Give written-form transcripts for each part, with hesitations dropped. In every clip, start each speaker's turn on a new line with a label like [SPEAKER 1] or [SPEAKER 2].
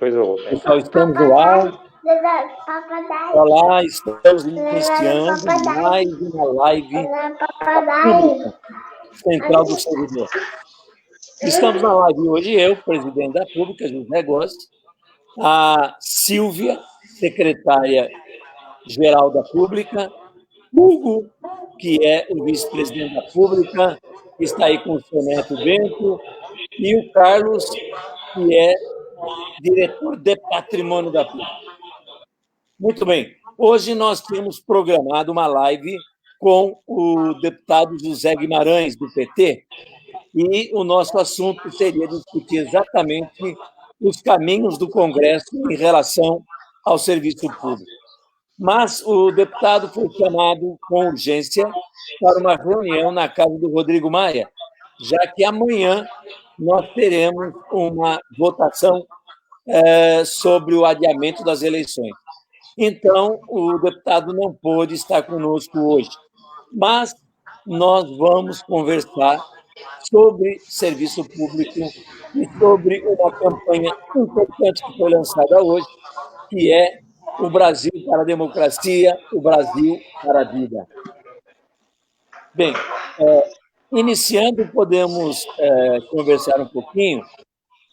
[SPEAKER 1] Depois eu volto.
[SPEAKER 2] Pessoal, estamos no ar. Olá, estamos iniciando mais uma live pública, central do servidor. Estamos na live hoje, eu, presidente da Pública, José Gomes, a Silvia, secretária-geral da Pública, Hugo, que é o vice-presidente da Pública, que está aí com o seu neto Bento, e o Carlos, que é diretor de patrimônio da Pública. Muito bem. Hoje nós temos programado uma live com o deputado José Guimarães, do PT, e o nosso assunto seria discutir exatamente os caminhos do Congresso em relação ao serviço público. Mas o deputado foi chamado com urgência para uma reunião na casa do Rodrigo Maia, já que amanhã nós teremos uma votação sobre o adiamento das eleições. Então, o deputado não pôde estar conosco hoje, mas nós vamos conversar sobre serviço público e sobre uma campanha importante que foi lançada hoje, que é o Brasil para a Democracia, o Brasil para a Vida. Bem, iniciando, podemos conversar um pouquinho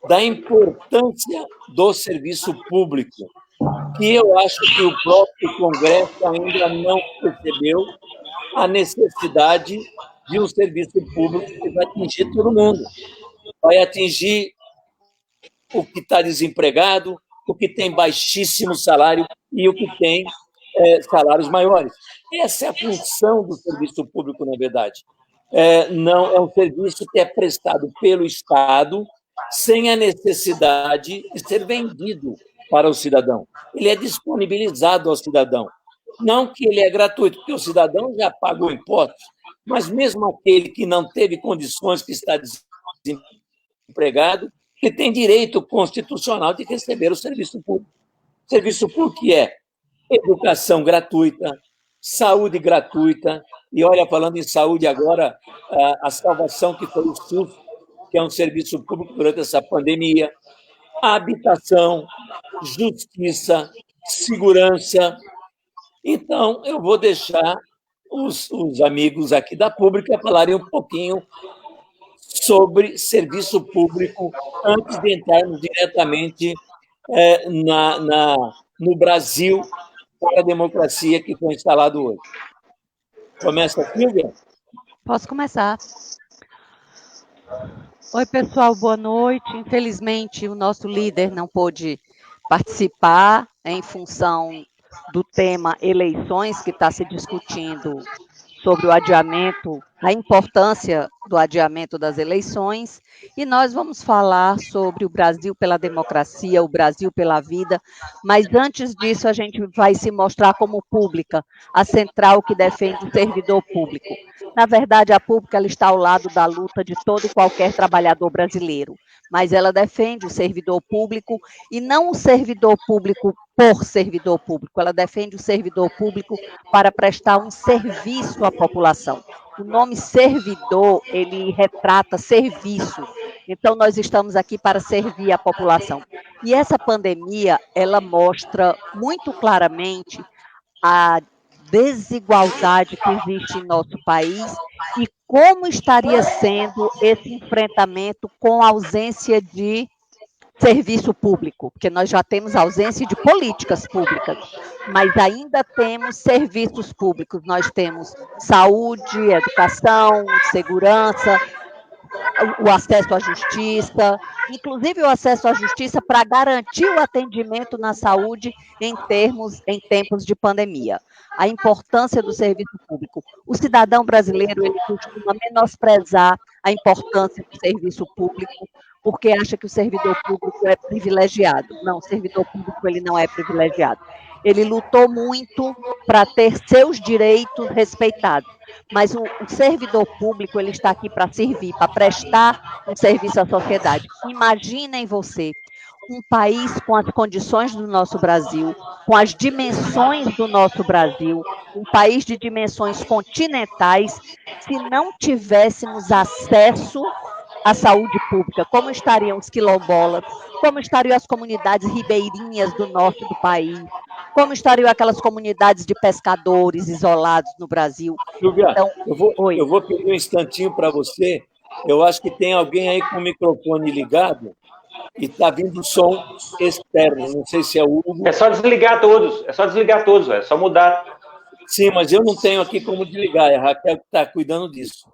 [SPEAKER 2] da importância do serviço público, que eu acho que o próprio Congresso ainda não percebeu a necessidade de um serviço público que vai atingir todo mundo. Vai atingir o que está desempregado, o que tem baixíssimo salário e o que tem salários maiores. Essa é a função do serviço público, na verdade. Não é um serviço que é prestado pelo Estado sem a necessidade de ser vendido para o cidadão. Ele é disponibilizado ao cidadão. Não que ele é gratuito, porque o cidadão já pagou impostos, mas mesmo aquele que não teve condições, que está desempregado, ele tem direito constitucional de receber o serviço público. O serviço público que é educação gratuita, saúde gratuita, e olha, falando em saúde agora, a salvação que foi o SUS, que é um serviço público durante essa pandemia, habitação, justiça, segurança. Então, eu vou deixar os amigos aqui da Pública falarem um pouquinho sobre serviço público antes de entrarmos diretamente no Brasil para a Democracia que foi instalado hoje. Começa, Silvia?
[SPEAKER 3] Posso começar. Oi, pessoal, boa noite. Infelizmente, o nosso líder não pôde participar em função do tema eleições, que está se discutindo sobre o adiamento, a importância do adiamento das eleições, e nós vamos falar sobre o Brasil pela democracia, o Brasil pela vida, mas antes disso a gente vai se mostrar como Pública, a central que defende o servidor público. Na verdade, a Pública ela está ao lado da luta de todo e qualquer trabalhador brasileiro, mas ela defende o servidor público e não o servidor público por servidor público, ela defende o servidor público para prestar um serviço à população. O nome servidor, ele retrata serviço, então nós estamos aqui para servir a população. E essa pandemia, ela mostra muito claramente a desigualdade que existe em nosso país e como estaria sendo esse enfrentamento com a ausência de serviço público, porque nós já temos ausência de políticas públicas, mas ainda temos serviços públicos, nós temos saúde, educação, segurança, o acesso à justiça, inclusive o acesso à justiça para garantir o atendimento na saúde em tempos de pandemia. A importância do serviço público. O cidadão brasileiro, ele costuma menosprezar a importância do serviço público, porque acha que o servidor público é privilegiado. Não, o servidor público ele não é privilegiado. Ele lutou muito para ter seus direitos respeitados, mas o servidor público ele está aqui para servir, para prestar um serviço à sociedade. Imaginem você, um país com as condições do nosso Brasil, com as dimensões do nosso Brasil, um país de dimensões continentais, se não tivéssemos acesso a saúde pública? Como estariam os quilombolas? Como estariam as comunidades ribeirinhas do norte do país? Como estariam aquelas comunidades de pescadores isolados no Brasil?
[SPEAKER 2] Silvia,
[SPEAKER 3] Então,
[SPEAKER 2] eu
[SPEAKER 3] oi.
[SPEAKER 2] vou pedir um instantinho para você. Eu acho que tem alguém aí com o microfone ligado e está vindo som externo. Não sei se é o
[SPEAKER 1] É
[SPEAKER 2] Hugo.
[SPEAKER 1] só desligar todos, é só mudar.
[SPEAKER 2] Sim, mas eu não tenho aqui como desligar. É a Raquel que está cuidando disso.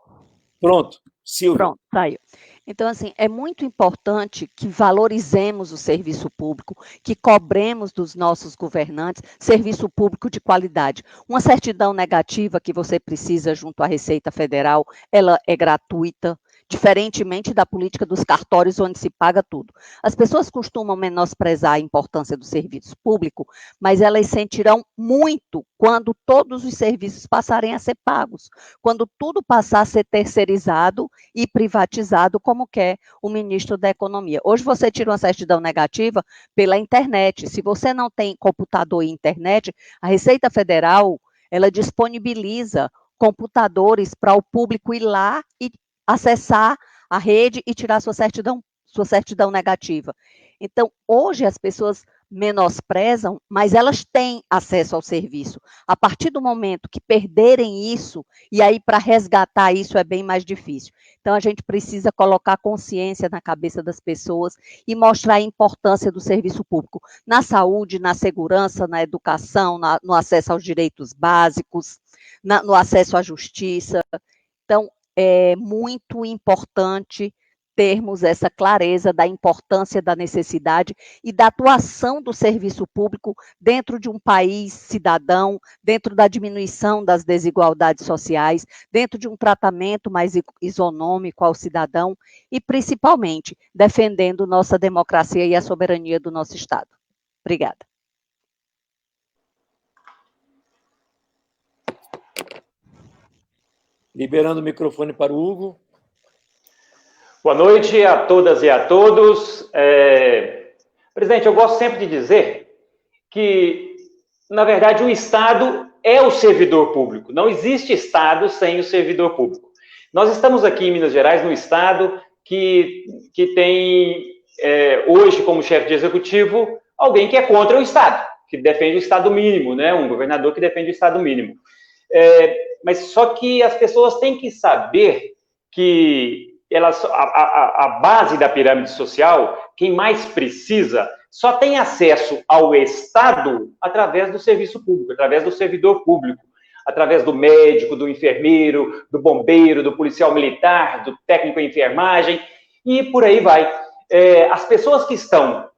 [SPEAKER 2] Pronto, Silvia.
[SPEAKER 3] Pronto, saiu. Então, assim, é muito importante que valorizemos o serviço público, que cobremos dos nossos governantes serviço público de qualidade. Uma certidão negativa que você precisa junto à Receita Federal, ela é gratuita, diferentemente da política dos cartórios, onde se paga tudo. As pessoas costumam menosprezar a importância do serviço público, mas elas sentirão muito quando todos os serviços passarem a ser pagos, quando tudo passar a ser terceirizado e privatizado, como quer o ministro da Economia. Hoje você tira uma certidão negativa pela internet. Se você não tem computador e internet, a Receita Federal, ela disponibiliza computadores para o público ir lá e acessar a rede e tirar sua certidão negativa. Então, hoje as pessoas menosprezam, mas elas têm acesso ao serviço. A partir do momento que perderem isso, e aí para resgatar isso é bem mais difícil. Então a gente precisa colocar consciência na cabeça das pessoas e mostrar a importância do serviço público na saúde, na segurança, na educação, no acesso aos direitos básicos, no acesso à justiça. Então é muito importante termos essa clareza da importância, da necessidade e da atuação do serviço público dentro de um país cidadão, dentro da diminuição das desigualdades sociais, dentro de um tratamento mais isonômico ao cidadão e, principalmente, defendendo nossa democracia e a soberania do nosso Estado. Obrigada.
[SPEAKER 2] Liberando o microfone para o Hugo.
[SPEAKER 1] Boa noite a todas e a todos. Presidente, eu gosto sempre de dizer que, na verdade, o Estado é o servidor público. Não existe Estado sem o servidor público. Nós estamos aqui em Minas Gerais, no Estado que tem, hoje, como chefe de executivo, alguém que é contra o Estado, que defende o Estado mínimo, né? Um governador que defende o Estado mínimo. Mas só que as pessoas têm que saber que a base da pirâmide social, quem mais precisa, só tem acesso ao Estado através do serviço público, através do servidor público, através do médico, do enfermeiro, do bombeiro, do policial militar, do técnico em enfermagem, e por aí vai. As pessoas que estão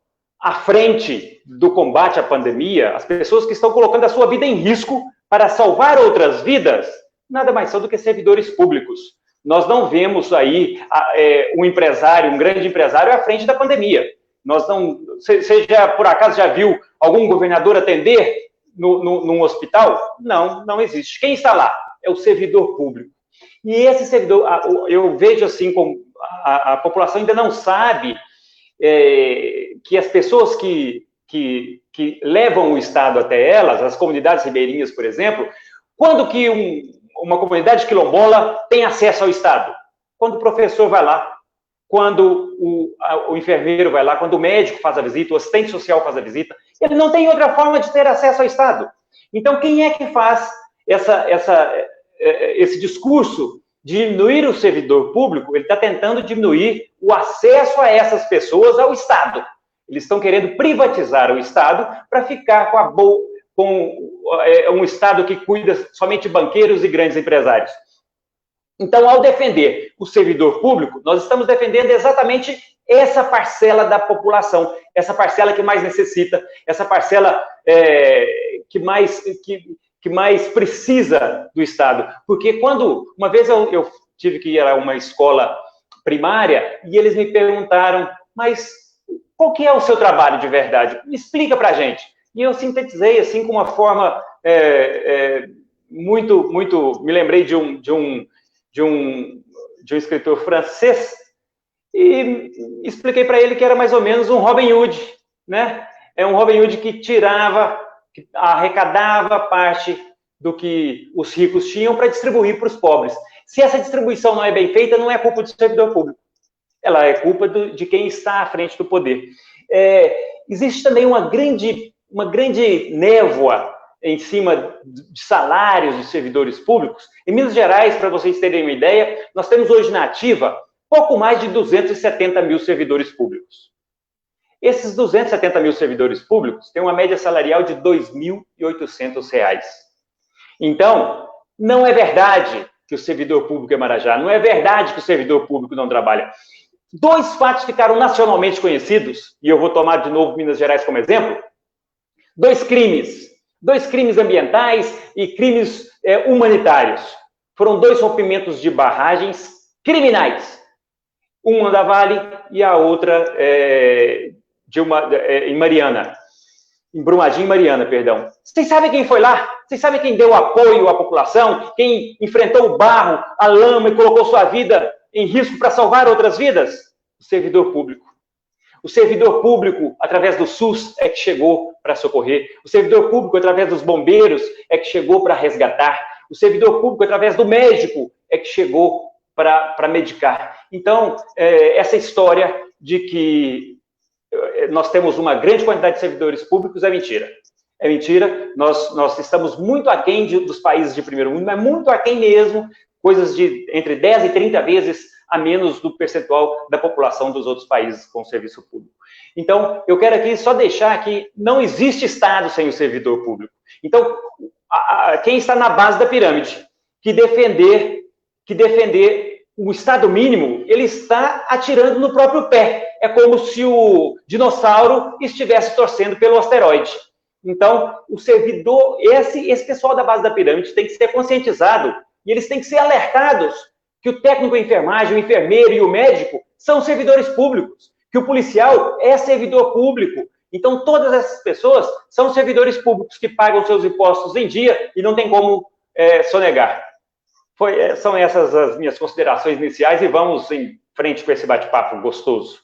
[SPEAKER 1] à frente do combate à pandemia, as pessoas que estão colocando a sua vida em risco para salvar outras vidas, nada mais são do que servidores públicos. Nós não vemos aí um empresário, um grande empresário à frente da pandemia. Você já, por acaso, já viu algum governador atender num hospital? Não, não existe. Quem está lá? É o servidor público. E esse servidor, eu vejo assim, como a população ainda não sabe que as pessoas que levam o Estado até elas, as comunidades ribeirinhas, por exemplo, quando que uma comunidade quilombola tem acesso ao Estado? Quando o professor vai lá, quando o enfermeiro vai lá, quando o médico faz a visita, o assistente social faz a visita, ele não tem outra forma de ter acesso ao Estado. Então, quem é que faz esse discurso de diminuir o servidor público? Ele está tentando diminuir o acesso a essas pessoas ao Estado. Eles estão querendo privatizar o Estado para ficar com um Estado que cuida somente de banqueiros e grandes empresários. Então, ao defender o servidor público, nós estamos defendendo exatamente essa parcela da população, essa parcela que mais necessita, essa parcela que mais precisa do Estado. Porque uma vez eu tive que ir a uma escola primária e eles me perguntaram, mas qual que é o seu trabalho de verdade? Me explica pra gente. E eu sintetizei assim com uma forma muito, muito. Me lembrei de um escritor francês e expliquei para ele que era mais ou menos um Robin Hood, né? É um Robin Hood que arrecadava parte do que os ricos tinham para distribuir para os pobres. Se essa distribuição não é bem feita, não é culpa do servidor público. ela é culpa de quem está à frente do poder. Existe também uma grande névoa em cima de salários de servidores públicos. Em Minas Gerais, para vocês terem uma ideia, nós temos hoje na ativa pouco mais de 270 mil servidores públicos. Esses 270 mil servidores públicos têm uma média salarial de R$ 2.800. Então, não é verdade que o servidor público é marajá, não é verdade que o servidor público não trabalha. 2 fatos ficaram nacionalmente conhecidos, e eu vou tomar de novo Minas Gerais como exemplo. 2 crimes ambientais e crimes humanitários. Foram 2 rompimentos de barragens criminais. Uma da Vale e a outra em Mariana. Em Brumadinho e Mariana, perdão. Vocês sabem quem foi lá? Vocês sabem quem deu apoio à população? Quem enfrentou o barro, a lama e colocou sua vida em risco para salvar outras vidas? O servidor público. O servidor público, através do SUS, é que chegou para socorrer. O servidor público, através dos bombeiros, é que chegou para resgatar. O servidor público, através do médico, é que chegou para medicar. Então, essa história de que nós temos uma grande quantidade de servidores públicos é mentira. É mentira. Nós estamos muito aquém dos países de primeiro mundo, mas muito aquém mesmo, coisas de entre 10 e 30 vezes a menos do percentual da população dos outros países com serviço público. Então, eu quero aqui só deixar que não existe Estado sem o servidor público. Então, quem está na base da pirâmide, que defender o Estado mínimo, ele está atirando no próprio pé. É como se o dinossauro estivesse torcendo pelo asteroide. Então, o servidor, esse pessoal da base da pirâmide tem que ser conscientizado e eles têm que ser alertados que o técnico de enfermagem, o enfermeiro e o médico são servidores públicos, que o policial é servidor público. Então, todas essas pessoas são servidores públicos que pagam seus impostos em dia e não tem como sonegar. São essas as minhas considerações iniciais e vamos em frente com esse bate-papo gostoso.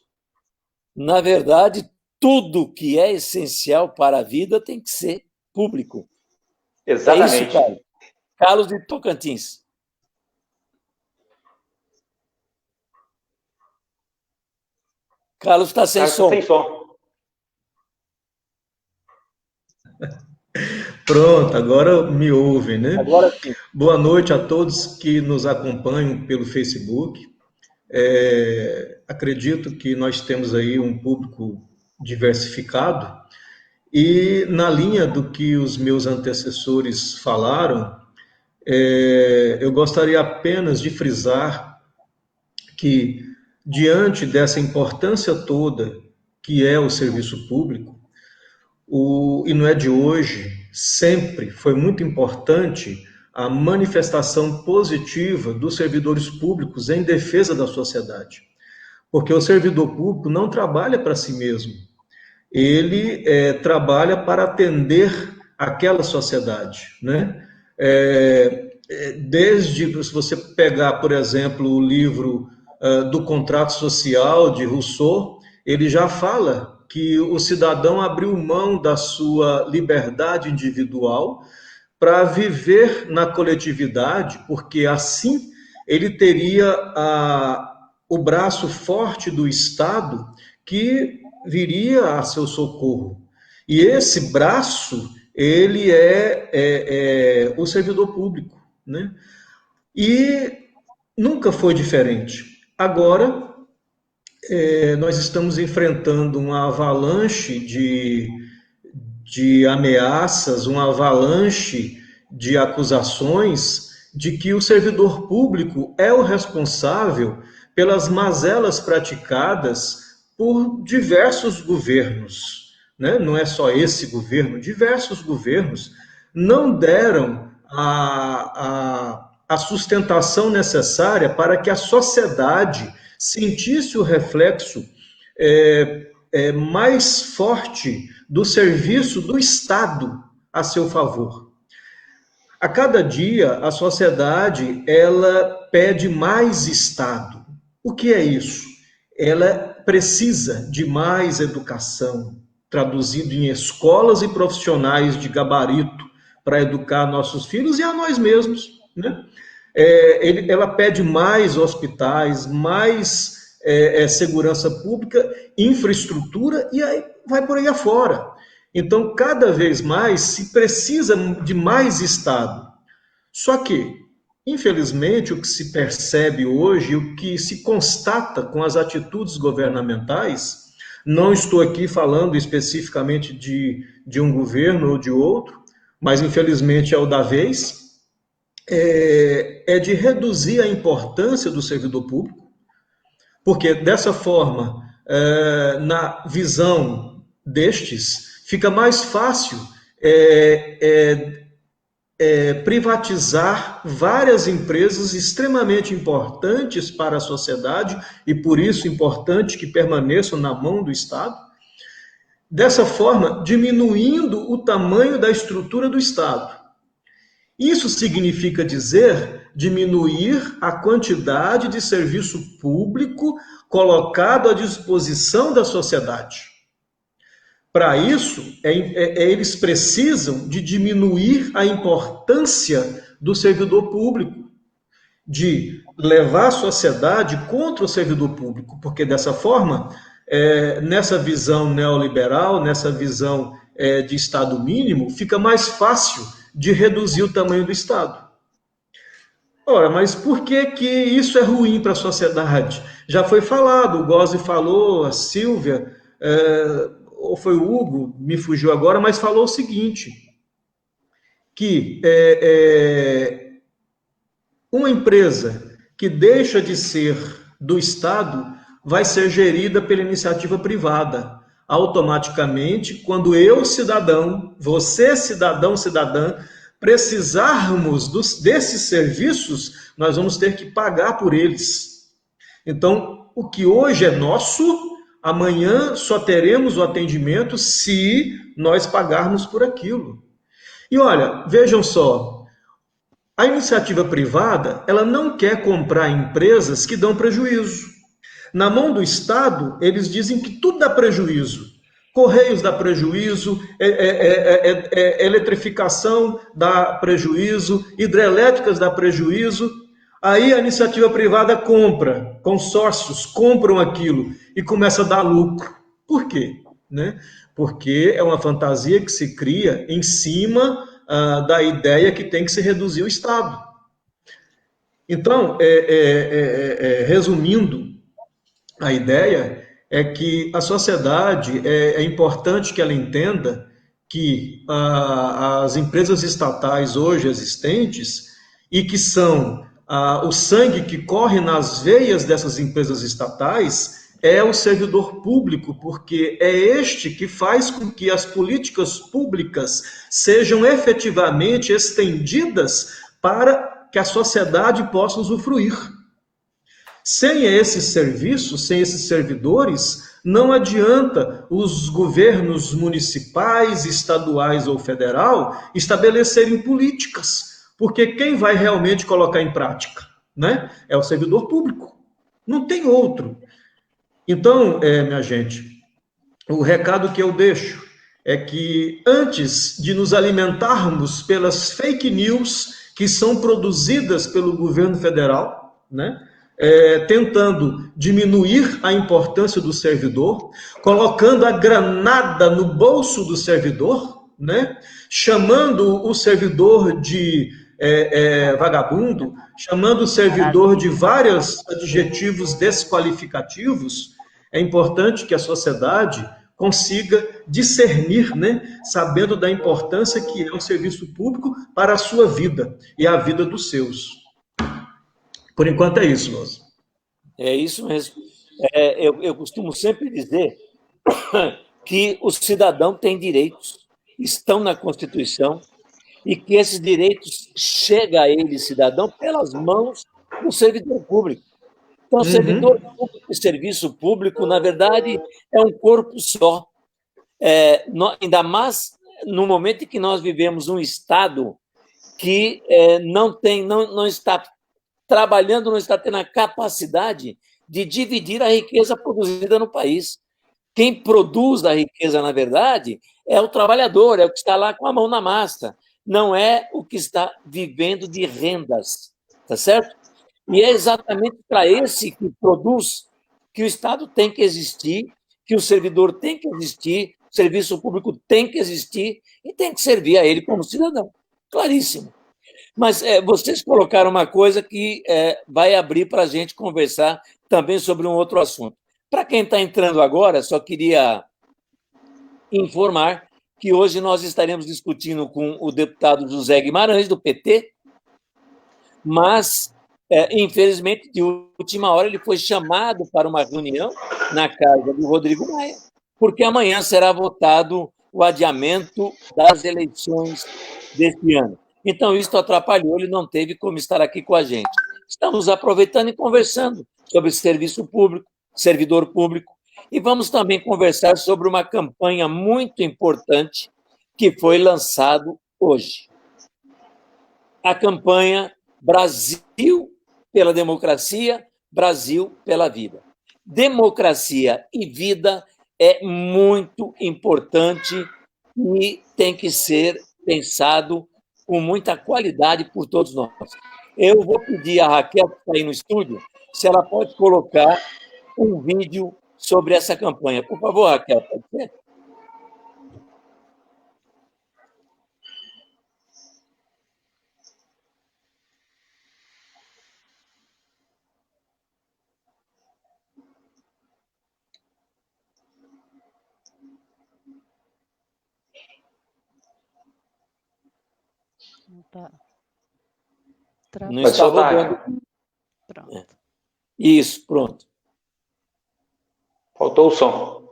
[SPEAKER 2] Na verdade, tudo que é essencial para a vida tem que ser público.
[SPEAKER 1] Exatamente.
[SPEAKER 2] É isso, Carlos. Carlos de Tocantins. Carlos está sem som.
[SPEAKER 1] Sem som.
[SPEAKER 4] Pronto, agora me ouvem, né?
[SPEAKER 2] Agora sim.
[SPEAKER 4] Boa noite a todos que nos acompanham pelo Facebook. Acredito que nós temos aí um público diversificado e na linha do que os meus antecessores falaram, eu gostaria apenas de frisar que, diante dessa importância toda que é o serviço público, e não é de hoje, sempre foi muito importante a manifestação positiva dos servidores públicos em defesa da sociedade. Porque o servidor público não trabalha para si mesmo, ele trabalha para atender aquela sociedade, né? Se você pegar, por exemplo, o livro do Contrato Social, de Rousseau, ele já fala que o cidadão abriu mão da sua liberdade individual para viver na coletividade, porque assim ele teria o braço forte do Estado que viria a seu socorro. E esse braço, ele é o servidor público, né? E nunca foi diferente. Agora, nós estamos enfrentando uma avalanche de ameaças, uma avalanche de acusações de que o servidor público é o responsável pelas mazelas praticadas por diversos governos, né? Não é só esse governo, diversos governos não deram a sustentação necessária para que a sociedade sentisse o reflexo mais forte do serviço do Estado a seu favor. A cada dia, a sociedade ela pede mais Estado. O que é isso? Ela precisa de mais educação, traduzido em escolas e profissionais de gabarito para educar nossos filhos e a nós mesmos, né? Ela pede mais hospitais, mais segurança pública, infraestrutura, e aí vai por aí afora. Então, cada vez mais se precisa de mais Estado. Só que, infelizmente, o que se percebe hoje, o que se constata com as atitudes governamentais, não estou aqui falando especificamente de um governo ou de outro, mas infelizmente é o da vez, é de reduzir a importância do servidor público, porque dessa forma, na visão destes, fica mais fácil privatizar várias empresas extremamente importantes para a sociedade e por isso importante que permaneçam na mão do Estado. Dessa forma, diminuindo o tamanho da estrutura do Estado. Isso significa dizer diminuir a quantidade de serviço público colocado à disposição da sociedade. Para isso, eles precisam de diminuir a importância do servidor público, de levar a sociedade contra o servidor público, porque dessa forma, nessa visão neoliberal, nessa visão de Estado mínimo, fica mais fácil de reduzir o tamanho do Estado. Ora, mas por que isso é ruim para a sociedade? Já foi falado, o Gozzi falou, a Silvia, ou foi o Hugo, me fugiu agora, mas falou o seguinte, que uma empresa que deixa de ser do Estado vai ser gerida pela iniciativa privada. Automaticamente, quando eu, cidadão, você, cidadão, cidadã, precisarmos desses serviços, nós vamos ter que pagar por eles. Então, o que hoje é nosso, amanhã só teremos o atendimento se nós pagarmos por aquilo. E olha, vejam só, a iniciativa privada, ela não quer comprar empresas que dão prejuízo. Na mão do Estado, eles dizem que tudo dá prejuízo. Correios dá prejuízo, eletrificação dá prejuízo, hidrelétricas dá prejuízo. Aí a iniciativa privada compra, consórcios compram aquilo e começa a dar lucro. Por quê? Porque é uma fantasia que se cria em cima da ideia que tem que se reduzir o Estado. Então, resumindo, a ideia é que a sociedade, é importante que ela entenda que as empresas estatais hoje existentes e que são o sangue que corre nas veias dessas empresas estatais é o servidor público, porque é este que faz com que as políticas públicas sejam efetivamente estendidas para que a sociedade possa usufruir. Sem esses serviços, sem esses servidores, não adianta os governos municipais, estaduais ou federal estabelecerem políticas, porque quem vai realmente colocar em prática, é o servidor público, não tem outro. Então, minha gente, o recado que eu deixo é que antes de nos alimentarmos pelas fake news que são produzidas pelo governo federal, tentando diminuir a importância do servidor, colocando a granada no bolso do servidor, chamando o servidor de vagabundo, chamando o servidor de vários adjetivos desqualificativos, é importante que a sociedade consiga discernir, sabendo da importância que é o serviço público para a sua vida e a vida dos seus. Por enquanto é isso, Lúcio.
[SPEAKER 2] É isso mesmo. Eu costumo sempre dizer que o cidadão tem direitos, estão na Constituição, e que esses direitos chegam a ele, cidadão, pelas mãos do servidor público. Então, servidor público e serviço público, na verdade, é um corpo só. Ainda mais no momento em que nós vivemos um Estado que não está trabalhando, não está tendo a capacidade de dividir a riqueza produzida no país. Quem produz a riqueza, na verdade, é o trabalhador, é o que está lá com a mão na massa, não é o que está vivendo de rendas, tá certo? E é exatamente para esse que produz que o Estado tem que existir, que o servidor tem que existir, o serviço público tem que existir e tem que servir a ele como cidadão. Claríssimo. Mas vocês colocaram uma coisa que vai abrir para a gente conversar também sobre um outro assunto. Para quem está entrando agora, só queria informar que hoje nós estaremos discutindo com o deputado José Guimarães, do PT, mas, infelizmente, de última hora, ele foi chamado para uma reunião na casa do Rodrigo Maia, porque amanhã será votado o adiamento das eleições deste ano. Então, isso atrapalhou, ele não teve como estar aqui com a gente. Estamos aproveitando e conversando sobre serviço público, servidor público, e vamos também conversar sobre uma campanha muito importante que foi lançada hoje. A campanha Brasil pela Democracia, Brasil pela Vida. Democracia e vida é muito importante e tem que ser pensado com muita qualidade por todos nós. Eu vou pedir à Raquel, que está aí no estúdio, se ela pode colocar um vídeo sobre essa campanha. Por favor, Raquel, pode ser?
[SPEAKER 3] Não está.
[SPEAKER 2] Não está rodando.
[SPEAKER 3] Pronto.
[SPEAKER 2] Isso, pronto.
[SPEAKER 1] Faltou o som.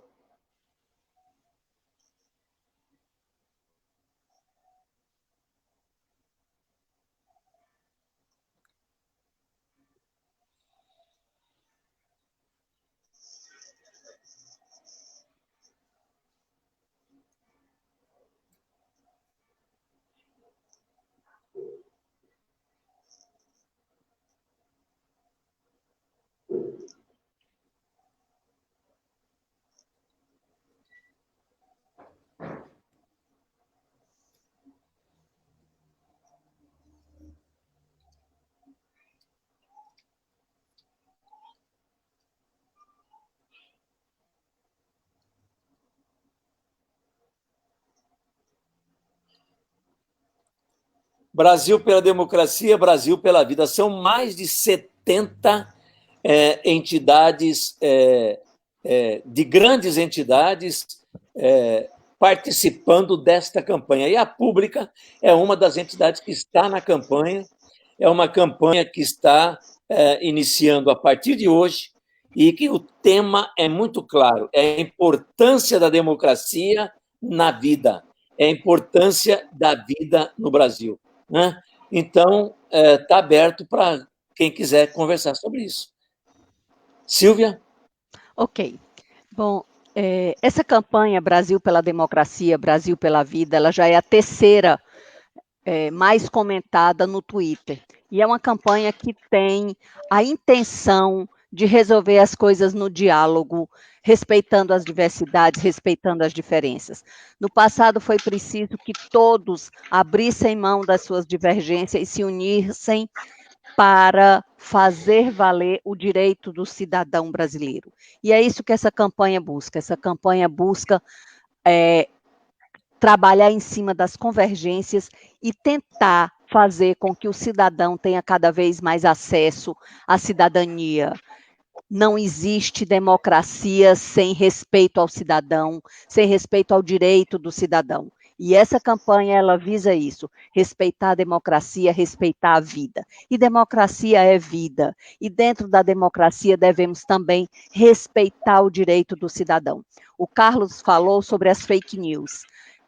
[SPEAKER 2] Brasil pela Democracia, Brasil pela Vida. São mais de 70 entidades, de grandes entidades, participando desta campanha. E a Pública é uma das entidades que está na campanha, é uma campanha que está iniciando a partir de hoje e que o tema é muito claro, é a importância da democracia na vida, é a importância da vida no Brasil. Né? Então, está aberto para quem quiser conversar sobre isso. Silvia?
[SPEAKER 3] Ok. Bom, essa campanha Brasil pela Democracia, Brasil pela Vida, ela já é a terceira mais comentada no Twitter. E é uma campanha que tem a intenção de resolver as coisas no diálogo, respeitando as diversidades, respeitando as diferenças. No passado foi preciso que todos abrissem mão das suas divergências e se unissem para fazer valer o direito do cidadão brasileiro. E é isso que essa campanha busca. Essa campanha busca trabalhar em cima das convergências e tentar fazer com que o cidadão tenha cada vez mais acesso à cidadania. Não existe democracia sem respeito ao cidadão, sem respeito ao direito do cidadão. E essa campanha, ela visa isso, respeitar a democracia, respeitar a vida. E democracia é vida. E dentro da democracia devemos também respeitar o direito do cidadão. O Carlos falou sobre as fake news.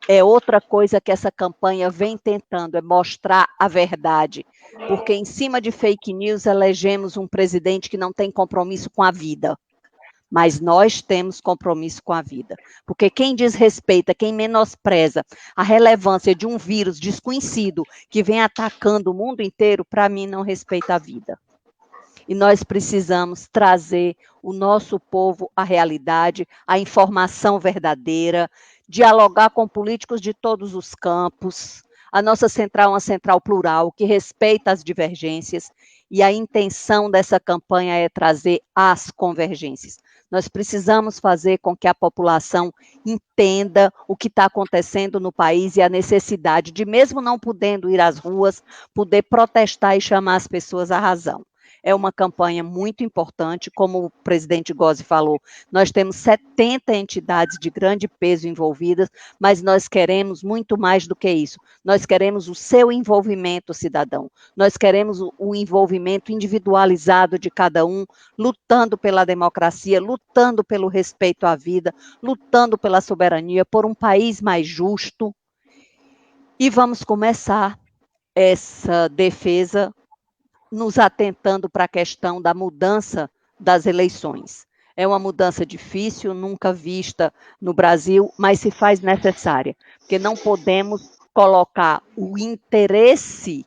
[SPEAKER 3] É outra coisa que essa campanha vem tentando, é mostrar a verdade. Porque em cima de fake news elegemos um presidente que não tem compromisso com a vida. Mas nós temos compromisso com a vida. Porque quem desrespeita, quem menospreza a relevância de um vírus desconhecido que vem atacando o mundo inteiro, para mim não respeita a vida. E nós precisamos trazer o nosso povo à realidade, à informação verdadeira, dialogar com políticos de todos os campos. A nossa central é uma central plural, que respeita as divergências, e a intenção dessa campanha é trazer as convergências. Nós precisamos fazer com que a população entenda o que está acontecendo no país e a necessidade de, mesmo não podendo ir às ruas, poder protestar e chamar as pessoas à razão. É uma campanha muito importante, como o presidente Gozzi falou, nós temos 70 entidades de grande peso envolvidas, mas nós queremos muito mais do que isso. Nós queremos o seu envolvimento, cidadão. Nós queremos o envolvimento individualizado de cada um, lutando pela democracia, lutando pelo respeito à vida, lutando pela soberania, por um país mais justo. E vamos começar essa defesa nos atentando para a questão da mudança das eleições. É uma mudança difícil, nunca vista no Brasil, mas se faz necessária, porque não podemos colocar o interesse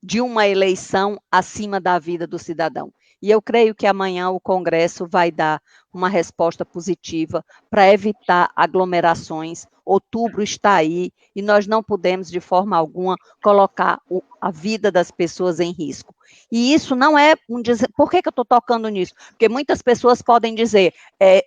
[SPEAKER 3] de uma eleição acima da vida do cidadão. E eu creio que amanhã o Congresso vai dar uma resposta positiva para evitar aglomerações. Outubro está aí e nós não podemos, de forma alguma, colocar a vida das pessoas em risco. E isso não é um dizer... Por que eu estou tocando nisso? Porque muitas pessoas podem dizer,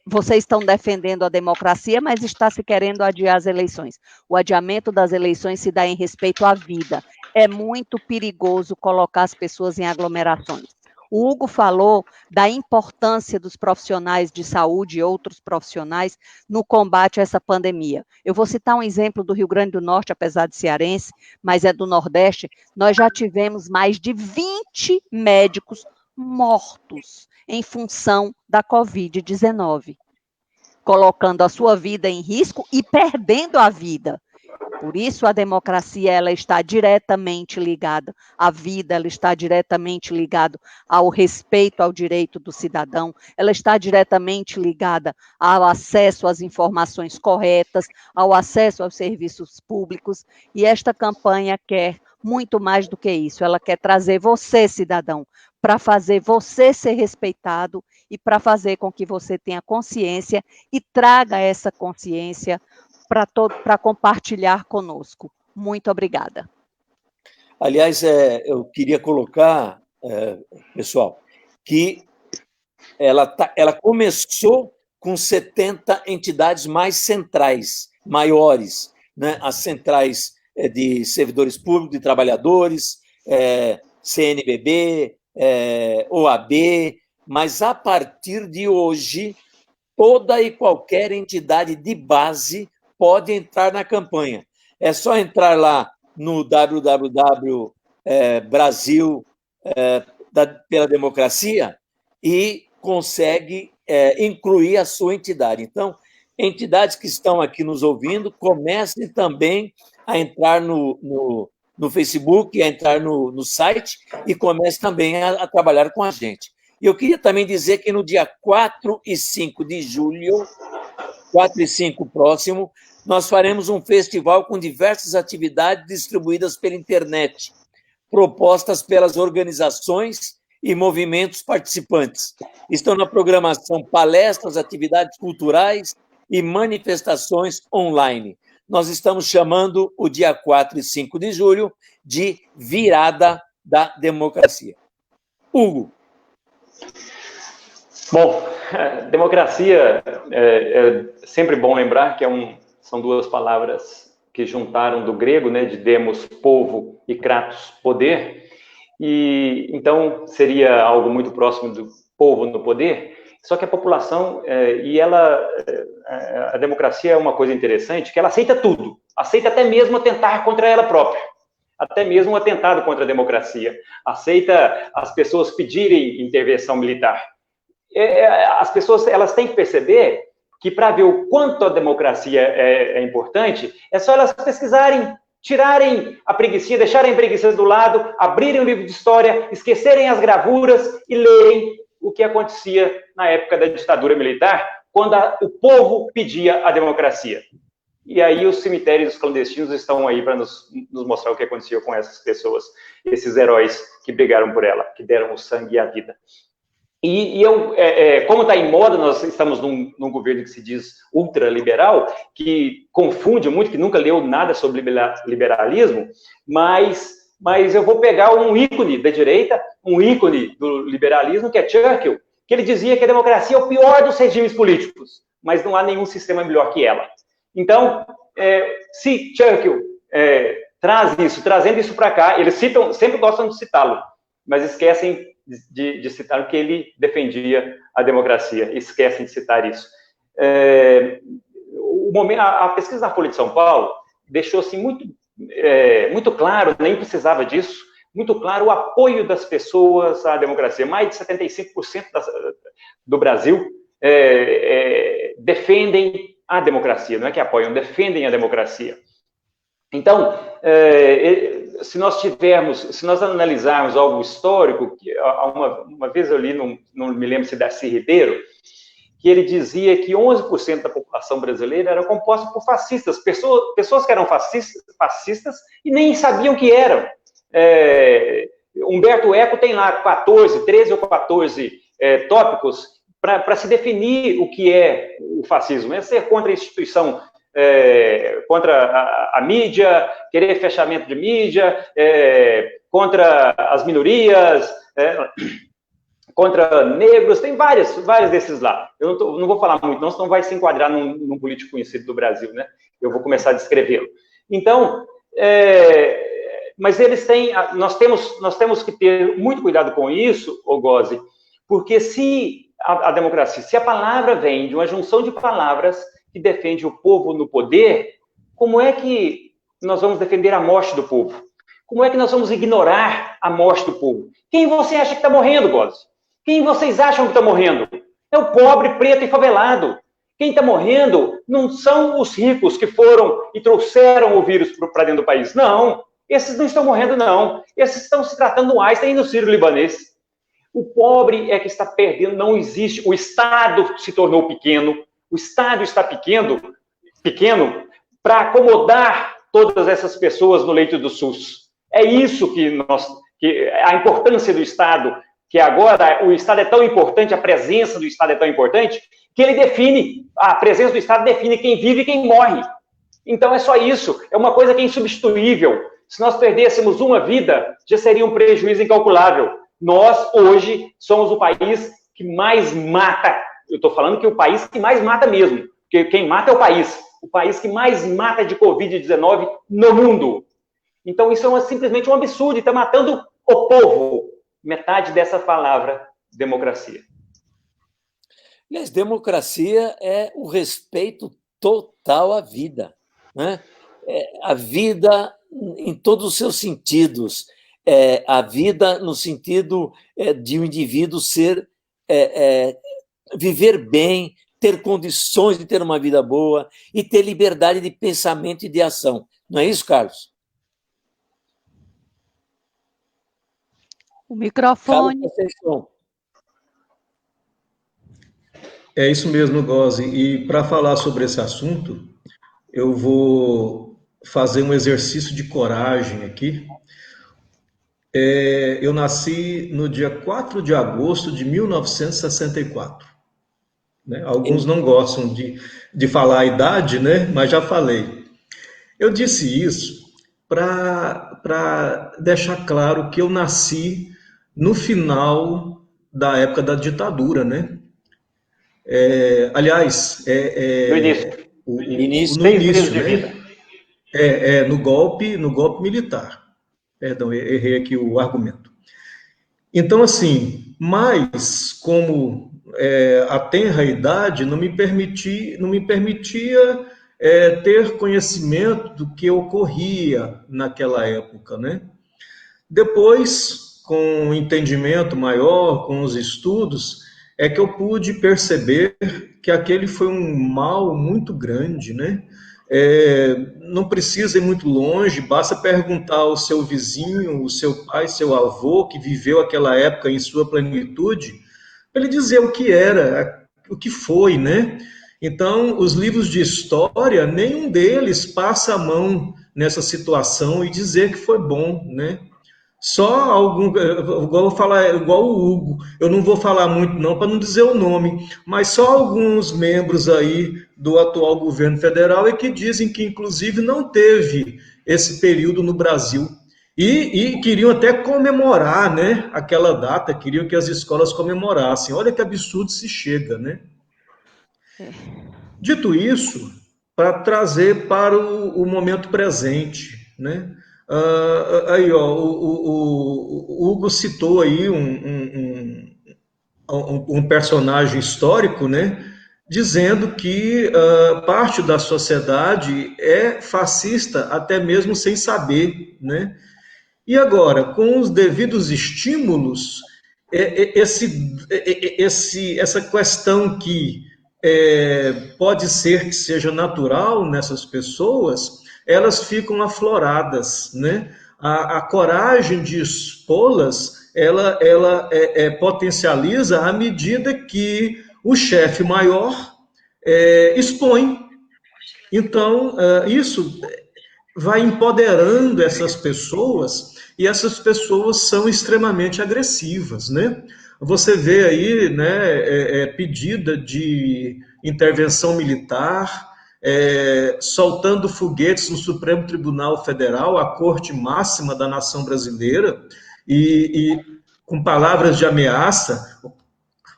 [SPEAKER 3] vocês estão defendendo a democracia, mas está se querendo adiar as eleições. O adiamento das eleições se dá em respeito à vida. É muito perigoso colocar as pessoas em aglomerações. O Hugo falou da importância dos profissionais de saúde e outros profissionais no combate a essa pandemia. Eu vou citar um exemplo do Rio Grande do Norte, apesar de cearense, mas é do Nordeste. Nós já tivemos mais de 20 médicos mortos em função da Covid-19, colocando a sua vida em risco e perdendo a vida. Por isso, a democracia ela está diretamente ligada à vida, ela está diretamente ligada ao respeito ao direito do cidadão, ela está diretamente ligada ao acesso às informações corretas, ao acesso aos serviços públicos, e esta campanha quer muito mais do que isso, ela quer trazer você, cidadão, para fazer você ser respeitado e para fazer com que você tenha consciência e traga essa consciência para compartilhar conosco. Muito obrigada.
[SPEAKER 2] Aliás, eu queria colocar, pessoal, que ela começou com 70 entidades mais centrais, maiores, né? As centrais de servidores públicos, de trabalhadores, CNBB, OAB, mas a partir de hoje, toda e qualquer entidade de base pode entrar na campanha. É só entrar lá no www Brasil pela Democracia e consegue incluir a sua entidade. Então, entidades que estão aqui nos ouvindo, comecem também a entrar no Facebook, a entrar no site e comecem também a trabalhar com a gente. E eu queria também dizer que no dia 4 e 5 de julho, 4 e 5 próximo, nós faremos um festival com diversas atividades distribuídas pela internet, propostas pelas organizações e movimentos participantes. Estão na programação palestras, atividades culturais e manifestações online. Nós estamos chamando o dia 4 e 5 de julho de Virada da Democracia. Hugo.
[SPEAKER 1] Bom, democracia é sempre bom lembrar que são duas palavras que juntaram do grego, né, de demos, povo, e kratos, poder, e então seria algo muito próximo do povo no poder, só que a população, a democracia é uma coisa interessante, que ela aceita tudo, aceita até mesmo atentar contra ela própria, até mesmo um atentado contra a democracia, aceita as pessoas pedirem intervenção militar. As pessoas elas têm que perceber que para ver o quanto a democracia é importante, é só elas pesquisarem, tirarem a preguiça, deixarem a preguiça do lado, abrirem o livro de história, esquecerem as gravuras e lerem o que acontecia na época da ditadura militar, quando o povo pedia a democracia. E aí os cemitérios clandestinos estão aí para nos mostrar o que aconteceu com essas pessoas, esses heróis que brigaram por ela, que deram o sangue e a vida. Como está em moda, nós estamos num governo que se diz ultraliberal, que confunde muito, que nunca leu nada sobre liberalismo, mas eu vou pegar um ícone da direita, um ícone do liberalismo, que é Churchill, que ele dizia que a democracia é o pior dos regimes políticos, mas não há nenhum sistema melhor que ela. Então, se Churchill trazendo isso para cá, eles citam, sempre gostam de citá-lo, mas esquecem de citar que ele defendia a democracia, esquecem de citar isso. A pesquisa da Folha de São Paulo deixou assim, muito claro, nem precisava disso, muito claro o apoio das pessoas à democracia. Mais de 75% do Brasil defendem a democracia, não é que apoiam, defendem a democracia. Então, se nós analisarmos algo histórico, uma vez eu li, não me lembro se Darcy Ribeiro, que ele dizia que 11% da população brasileira era composta por fascistas, pessoas que eram fascistas e nem sabiam que eram. Humberto Eco tem lá 13 ou 14 tópicos para se definir o que é o fascismo. É ser contra a instituição, contra a mídia, querer fechamento de mídia, contra as minorias, contra negros, tem vários desses lá. Eu não vou falar muito, não, senão vai se enquadrar num político conhecido do Brasil, né? Eu vou começar a descrevê-lo. Então, mas nós temos que ter muito cuidado com isso, Gozzi, porque se a democracia, se a palavra vem de uma junção de palavras que defende o povo no poder, como é que nós vamos defender a morte do povo? Como é que nós vamos ignorar a morte do povo? Quem você acha que está morrendo, Gozzi? Quem vocês acham que está morrendo? É o pobre, preto e favelado. Quem está morrendo não são os ricos que foram e trouxeram o vírus para dentro do país. Não, esses não estão morrendo, não. Esses estão se tratando do Einstein e do Sírio-Libanês. O pobre é que está perdendo, não existe. O Estado se tornou pequeno. O Estado está pequeno para acomodar todas essas pessoas no leito do SUS. É isso que a importância do Estado, que agora o Estado é tão importante, a presença do Estado é tão importante, que ele define, a presença do Estado define quem vive e quem morre. Então é só isso, é uma coisa que é insubstituível. Se nós perdêssemos uma vida, já seria um prejuízo incalculável. Nós, hoje, somos o país que mais mata. Eu estou falando que é o país que mais mata mesmo, porque quem mata é o país que mais mata de Covid-19 no mundo. Então isso é simplesmente um absurdo, está matando o povo. Metade dessa palavra, democracia.
[SPEAKER 2] Mas democracia é o respeito total à vida, né? A vida em todos os seus sentidos. A vida no sentido de um indivíduo viver bem, ter condições de ter uma vida boa e ter liberdade de pensamento e de ação. Não é isso, Carlos?
[SPEAKER 3] O microfone.
[SPEAKER 4] É isso mesmo, Gozzi. E para falar sobre esse assunto, eu vou fazer um exercício de coragem aqui. Eu nasci no dia 4 de agosto de 1964. Né? Alguns não gostam de falar a idade, né? Mas já falei. Eu disse isso para deixar claro que eu nasci no final da época da ditadura, né? Aliás,
[SPEAKER 1] no
[SPEAKER 4] início,
[SPEAKER 1] né?
[SPEAKER 4] No golpe militar. Perdão, errei aqui o argumento. Então, assim, mas como a tenra idade não me permitia ter conhecimento do que ocorria naquela época, né? Depois, com um entendimento maior, com os estudos, é que eu pude perceber que aquele foi um mal muito grande, né? Não precisa ir muito longe, basta perguntar ao seu vizinho, o seu pai, seu avô, que viveu aquela época em sua plenitude, para ele dizer o que era, o que foi, né? Então, os livros de história, nenhum deles passa a mão nessa situação e dizer que foi bom, né? Só igual o Hugo, eu não vou falar muito não, para não dizer o nome, mas só alguns membros aí do atual governo federal é que dizem que, inclusive, não teve esse período no Brasil. E queriam até comemorar, né, aquela data, queriam que as escolas comemorassem. Olha que absurdo se chega, né? Dito isso, para trazer para o momento presente, né? Aí, ó, o Hugo citou aí um personagem histórico, né? Dizendo que parte da sociedade é fascista, até mesmo sem saber, né? E agora, com os devidos estímulos, essa questão que pode ser que seja natural nessas pessoas, elas ficam afloradas, né? A coragem de expô-las, ela potencializa à medida que o chefe maior expõe. Então, isso vai empoderando essas pessoas, e essas pessoas são extremamente agressivas, né? Você vê aí, né, pedida de intervenção militar, soltando foguetes no Supremo Tribunal Federal, a corte máxima da nação brasileira, e com palavras de ameaça.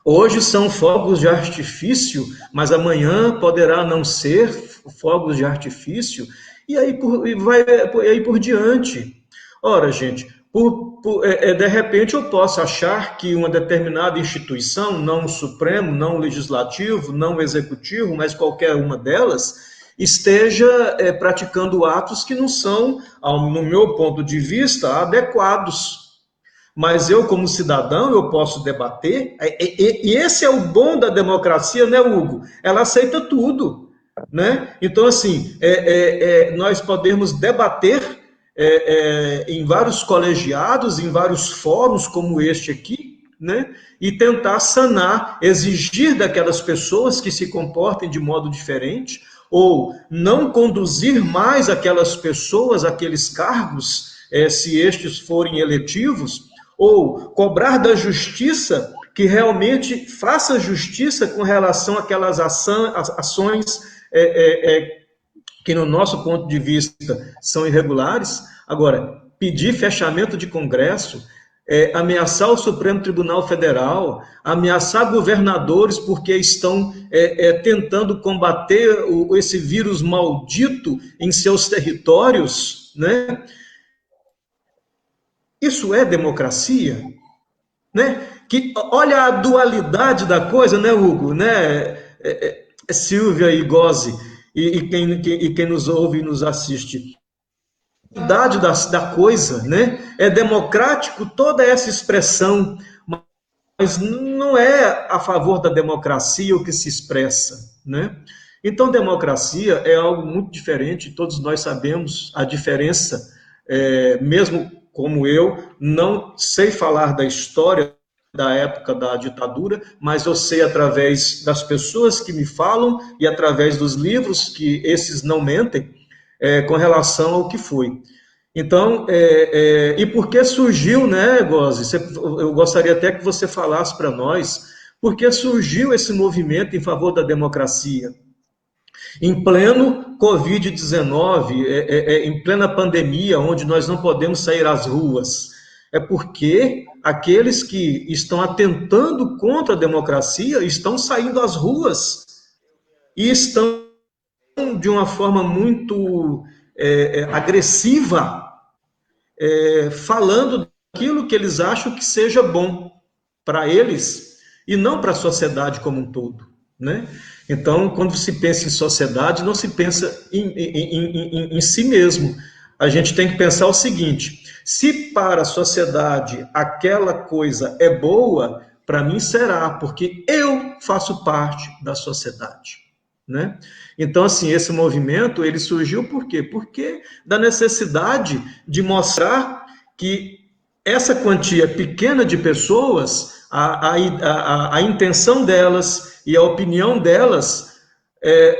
[SPEAKER 4] Hoje são fogos de artifício, mas amanhã poderá não ser fogos de artifício, e aí por diante. Ora, gente, de repente eu posso achar que uma determinada instituição, não o Supremo, não o Legislativo, não o Executivo, mas qualquer uma delas, esteja praticando atos que não são, no meu ponto de vista, adequados. Mas eu, como cidadão, eu posso debater, e esse é o bom da democracia, né, Hugo? Ela aceita tudo, né? Então, assim, nós podemos debater em vários colegiados, em vários fóruns como este aqui, né? E tentar sanar, exigir daquelas pessoas que se comportem de modo diferente, ou não conduzir mais aquelas pessoas, aqueles cargos, se estes forem eletivos, ou cobrar da justiça que realmente faça justiça com relação àquelas ações que, no nosso ponto de vista, são irregulares. Agora, pedir fechamento de Congresso, ameaçar o Supremo Tribunal Federal, ameaçar governadores porque estão tentando combater esse vírus maldito em seus territórios, né? Isso é democracia? Né? Que, olha a dualidade da coisa, né, Hugo? Né? Silvia e Gozzi, e quem nos ouve e nos assiste. A dualidade da coisa, né? É democrático toda essa expressão, mas não é a favor da democracia o que se expressa, né? Então, democracia é algo muito diferente, todos nós sabemos a diferença, mesmo como eu não sei falar da história da época da ditadura, mas eu sei através das pessoas que me falam e através dos livros, que esses não mentem, com relação ao que foi. Então, e por que surgiu, né, Gozzi? Eu gostaria até que você falasse para nós, por que surgiu esse movimento em favor da democracia? Em pleno Covid-19, em plena pandemia, onde nós não podemos sair às ruas, é porque aqueles que estão atentando contra a democracia estão saindo às ruas e estão de uma forma muito agressiva, falando daquilo que eles acham que seja bom para eles e não para a sociedade como um todo, né? Então, quando se pensa em sociedade, não se pensa em si mesmo. A gente tem que pensar o seguinte: se para a sociedade aquela coisa é boa, para mim será, porque eu faço parte da sociedade, né? Então, assim, esse movimento, ele surgiu por quê? Porque da necessidade de mostrar que essa quantia pequena de pessoas, a intenção delas e a opinião delas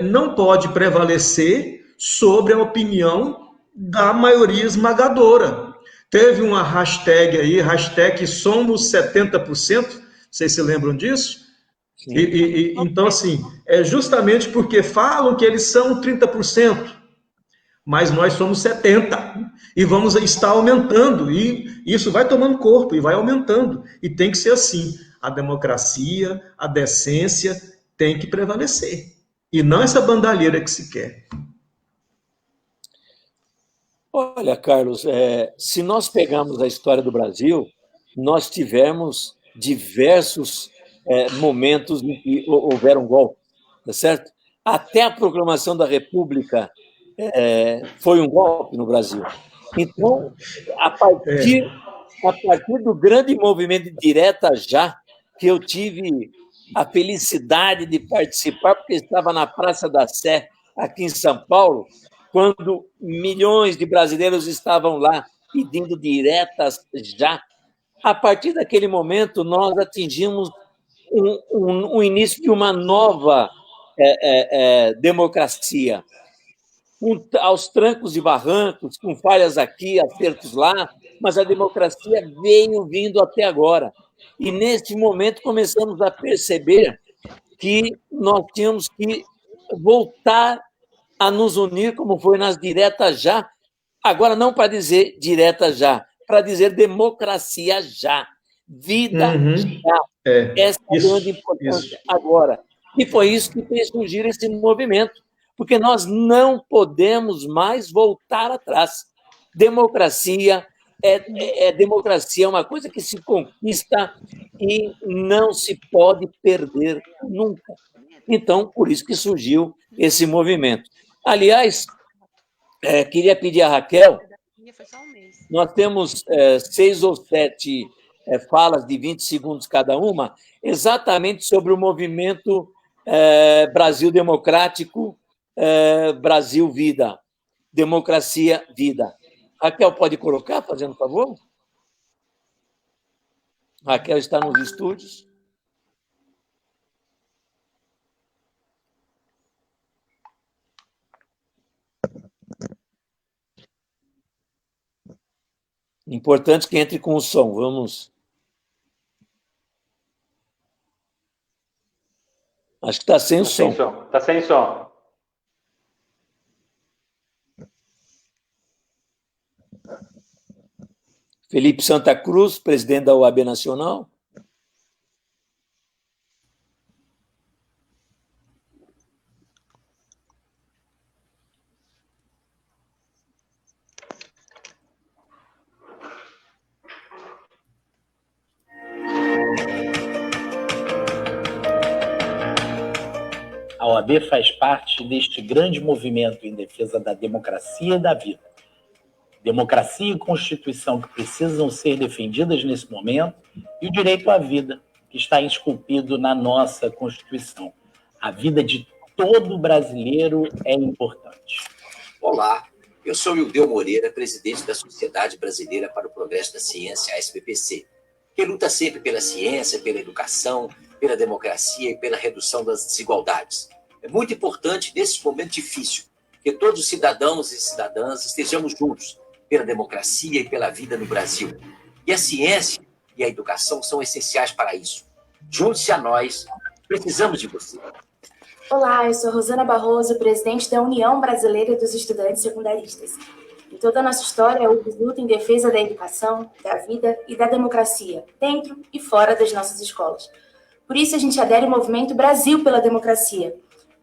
[SPEAKER 4] não pode prevalecer sobre a opinião da maioria esmagadora. Teve uma hashtag aí, hashtag somos 70%, vocês se lembram disso? Então, assim, é justamente porque falam que eles são 30%, mas nós somos 70 e vamos estar aumentando, e isso vai tomando corpo e vai aumentando, e tem que ser assim. A democracia, a decência tem que prevalecer, e não essa bandalheira que se quer.
[SPEAKER 2] Olha, Carlos, se nós pegarmos a história do Brasil, nós tivemos diversos momentos em que houveram golpes, tá certo? Até a proclamação da República foi um golpe no Brasil. Então, a partir do grande movimento Direta Já, que eu tive a felicidade de participar, porque estava na Praça da Sé, aqui em São Paulo, quando milhões de brasileiros estavam lá pedindo diretas já. A partir daquele momento, nós atingimos um início de uma nova democracia, aos trancos e barrancos, com falhas aqui, acertos lá, mas a democracia veio vindo até agora. E, neste momento, começamos a perceber que nós tínhamos que voltar a nos unir, como foi nas diretas já, agora não para dizer direta já, para dizer democracia já, vida já. Essa é a grande importância agora. E foi isso que fez surgir esse movimento, porque nós não podemos mais voltar atrás. Democracia democracia é uma coisa que se conquista e não se pode perder nunca. Então, por isso que surgiu esse movimento. Aliás, queria pedir a Raquel, nós temos 6 ou 7 falas de 20 segundos cada uma, exatamente sobre o movimento Brasil Democrático, Brasil Vida, Democracia Vida. Raquel, pode colocar, fazendo favor? Raquel está nos estúdios. Importante que entre com o som. Vamos. Acho que está sem o som.
[SPEAKER 1] Está sem som.
[SPEAKER 2] Felipe Santa Cruz, presidente da OAB Nacional.
[SPEAKER 5] A OAB faz parte deste grande movimento em defesa da democracia e da vida. Democracia e Constituição que precisam ser defendidas nesse momento, e o direito à vida, que está esculpido na nossa Constituição. A vida de todo brasileiro é importante.
[SPEAKER 6] Olá, eu sou Ildeu Moreira, presidente da Sociedade Brasileira para o Progresso da Ciência, a SBPC, que luta sempre pela ciência, pela educação, pela democracia e pela redução das desigualdades. É muito importante, nesse momento difícil, que todos os cidadãos e cidadãs estejamos juntos pela democracia e pela vida no Brasil. E a ciência e a educação são essenciais para isso. Junte-se a nós, precisamos de você.
[SPEAKER 7] Olá, eu sou Rosana Barroso, presidente da União Brasileira dos Estudantes Secundaristas. Em toda a nossa história, houve luta em defesa da educação, da vida e da democracia, dentro e fora das nossas escolas. Por isso, a gente adere ao movimento Brasil pela Democracia,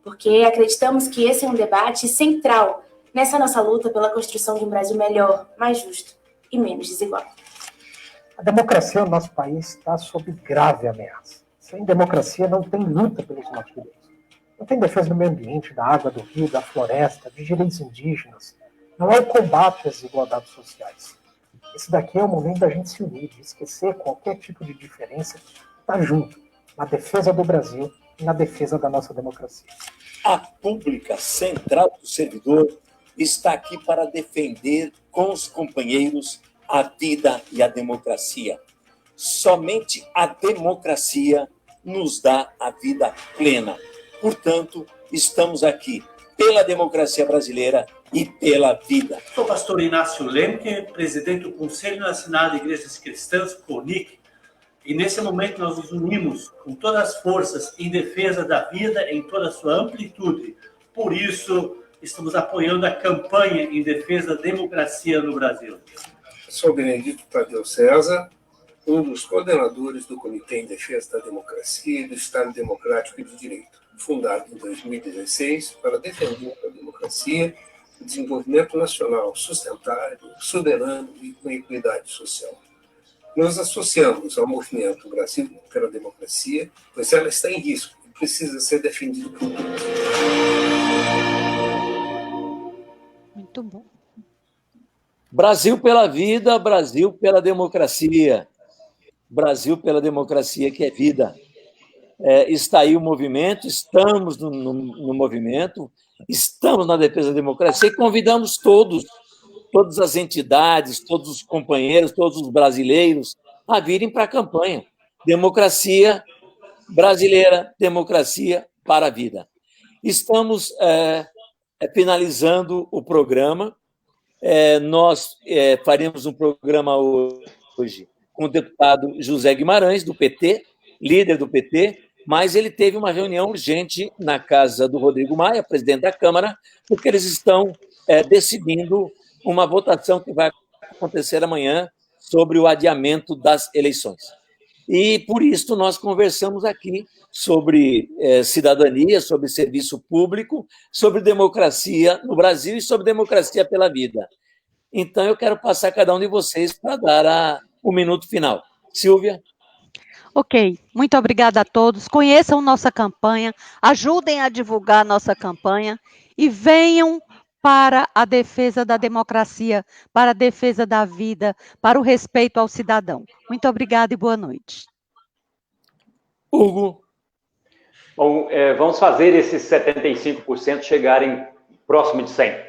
[SPEAKER 7] porque acreditamos que esse é um debate central nessa nossa luta pela construção de um Brasil melhor, mais justo e menos desigual.
[SPEAKER 8] A democracia no nosso país está sob grave ameaça. Sem democracia não tem luta pelos nossos direitos. Não tem defesa do meio ambiente, da água, do rio, da floresta, de direitos indígenas. Não é o combate às desigualdades sociais. Esse daqui é o momento da gente se unir, de esquecer qualquer tipo de diferença, estar junto, na defesa do Brasil e na defesa da nossa democracia.
[SPEAKER 2] A Pública Central do Servidor está aqui para defender com os companheiros a vida e a democracia. Somente a democracia nos dá a vida plena. Portanto, estamos aqui pela democracia brasileira e pela vida.
[SPEAKER 9] Sou o pastor Inácio Lemke, presidente do Conselho Nacional de Igrejas Cristãs, CONIC, e nesse momento nós nos unimos com todas as forças em defesa da vida em toda a sua amplitude. Por isso, estamos apoiando a campanha em defesa da democracia no Brasil.
[SPEAKER 10] Sou Benedito Tadeu César, um dos coordenadores do Comitê em Defesa da Democracia e do Estado Democrático e de Direito, fundado em 2016 para defender a democracia, o desenvolvimento nacional sustentável, soberano e com equidade social. Nos associamos ao movimento Brasil pela Democracia, pois ela está em risco e precisa ser defendida por todos.
[SPEAKER 3] Muito bom.
[SPEAKER 2] Brasil pela vida, Brasil pela democracia. Brasil pela democracia, que é vida. Está aí o movimento, estamos no movimento, estamos na defesa da democracia e convidamos todas as entidades, todos os companheiros, todos os brasileiros a virem para a campanha. Democracia brasileira, democracia para a vida. Estamos finalizando o programa. Nós faremos um programa hoje com o deputado José Guimarães, do PT, líder do PT, mas ele teve uma reunião urgente na casa do Rodrigo Maia, presidente da Câmara, porque eles estão decidindo uma votação que vai acontecer amanhã sobre o adiamento das eleições. E, por isso, nós conversamos aqui sobre cidadania, sobre serviço público, sobre democracia no Brasil e sobre democracia pela vida. Então, eu quero passar a cada um de vocês para dar o minuto final. Silvia?
[SPEAKER 3] Ok, muito obrigada a todos. Conheçam nossa campanha, ajudem a divulgar nossa campanha e venham para a defesa da democracia, para a defesa da vida, para o respeito ao cidadão. Muito obrigada e boa noite.
[SPEAKER 2] Hugo?
[SPEAKER 1] Bom, vamos fazer esses 75% chegarem próximo de 100%.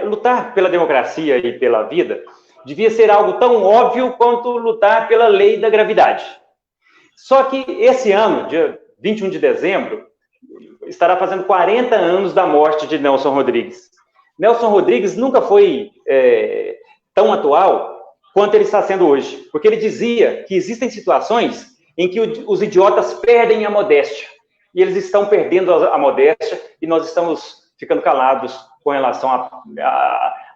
[SPEAKER 1] Lutar pela democracia e pela vida devia ser algo tão óbvio quanto lutar pela lei da gravidade. Só que esse ano, dia 21 de dezembro, estará fazendo 40 anos da morte de Nelson Rodrigues. Nelson Rodrigues nunca foi tão atual quanto ele está sendo hoje, porque ele dizia que existem situações em que os idiotas perdem a modéstia, e eles estão perdendo a modéstia, e nós estamos ficando calados com relação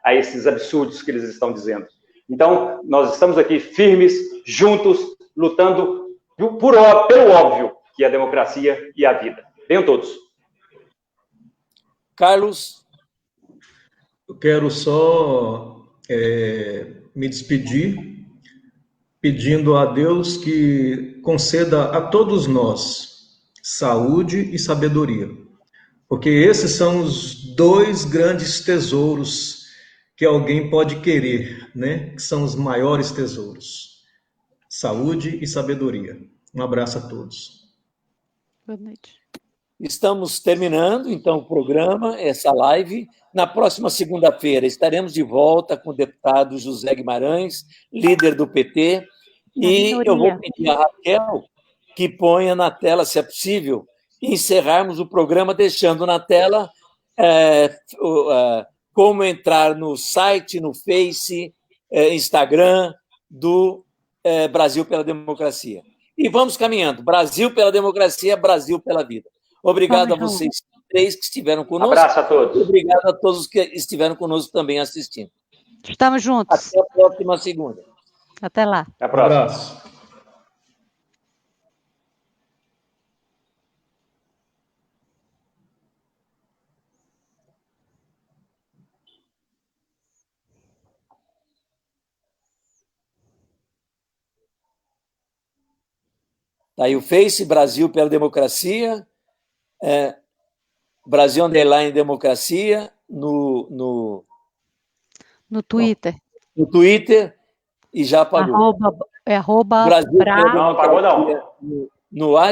[SPEAKER 1] a esses absurdos que eles estão dizendo. Então, nós estamos aqui firmes, juntos, lutando pelo óbvio, que é a democracia e a vida. Venham todos.
[SPEAKER 2] Carlos?
[SPEAKER 4] Eu quero só me despedir, pedindo a Deus que conceda a todos nós saúde e sabedoria, porque esses são os dois grandes tesouros que alguém pode querer, né? Que são os maiores tesouros. Saúde e sabedoria. Um abraço a todos.
[SPEAKER 3] Boa noite.
[SPEAKER 2] Estamos terminando, então, o programa, essa live. Na próxima segunda-feira estaremos de volta com o deputado José Guimarães, líder do PT, e eu vou pedir a Raquel que ponha na tela, se é possível, encerrarmos o programa deixando na tela como entrar no site, no Face, Instagram do Brasil pela Democracia. E vamos caminhando. Brasil pela democracia, Brasil pela vida. Obrigado a vocês três que estiveram conosco.
[SPEAKER 1] Abraço a todos.
[SPEAKER 2] Obrigado a todos que estiveram conosco também assistindo.
[SPEAKER 3] Estamos juntos.
[SPEAKER 2] Até a próxima segunda.
[SPEAKER 3] Até lá.
[SPEAKER 1] Até a próxima.
[SPEAKER 4] Um abraço.
[SPEAKER 2] Tá aí o Face, Brasil pela Democracia, Brasil Underline Democracia, no
[SPEAKER 3] Twitter.
[SPEAKER 2] No Twitter, e já apagou.
[SPEAKER 3] @.
[SPEAKER 2] Brasil pela
[SPEAKER 1] não, apagou não.
[SPEAKER 2] No WhatsApp.